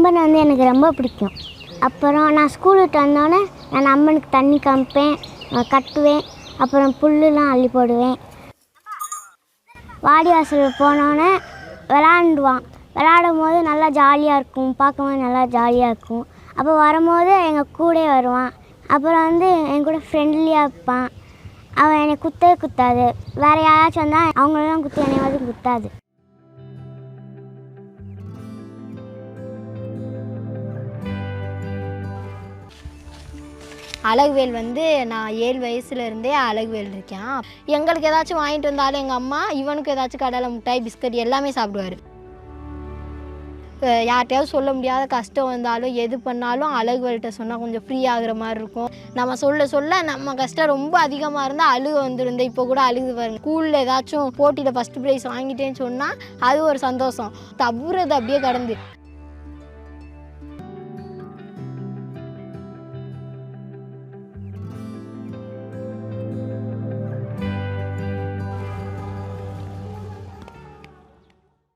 அம்மன் வந்து எனக்கு ரொம்ப பிடிக்கும். அப்புறம் நான் ஸ்கூல் விட்டு வந்தோடனே நான் அம்மனுக்கு தண்ணி காமிப்பேன், கட்டுவேன், அப்புறம் புல்லுலாம் அள்ளி போடுவேன். வாடி வாசல் போனோடனே விளாண்டுவான். விளாடும் போது நல்லா ஜாலியாக இருக்கும், பார்க்கும்போது நல்லா ஜாலியாக இருக்கும். அப்போ வரும்போது எங்கள் கூடயே வருவான். அப்புறம் வந்து என் கூட ஃப்ரெண்ட்லியாக இருப்பான். அவன் என்னை குத்தவே குத்தாது. வேறு யாராச்சும் வந்தால் அவங்களெல்லாம் குத்தி என்னை வந்து குத்தாது. அழகுவேல் வந்து நான் 7 வயசுலேருந்தே அழகுவேல் இருக்கேன். எங்களுக்கு ஏதாச்சும் வாங்கிட்டு வந்தாலும் எங்கள் அம்மா இவனுக்கு ஏதாச்சும் கடலை மிட்டாய் பிஸ்கட் எல்லாமே சாப்பிடுவார். யார்கிட்டையாவது சொல்ல முடியாத கஷ்டம் வந்தாலும் எது பண்ணாலும் அழகுவேல்கிட்ட சொன்னால் கொஞ்சம் ஃப்ரீ ஆகுற மாதிரி இருக்கும். நம்ம சொல்ல சொல்ல நம்ம கஷ்டம் ரொம்ப அதிகமாக இருந்தால் அழுக வந்துருந்தேன். இப்போ கூட அழுகு பாருங்க. ஸ்கூலில் ஏதாச்சும் போட்டியில் ஃபஸ்ட்டு ப்ரைஸ் வாங்கிட்டேன்னு சொன்னால் அது ஒரு சந்தோஷம். தப்புறது அப்படியே கடந்து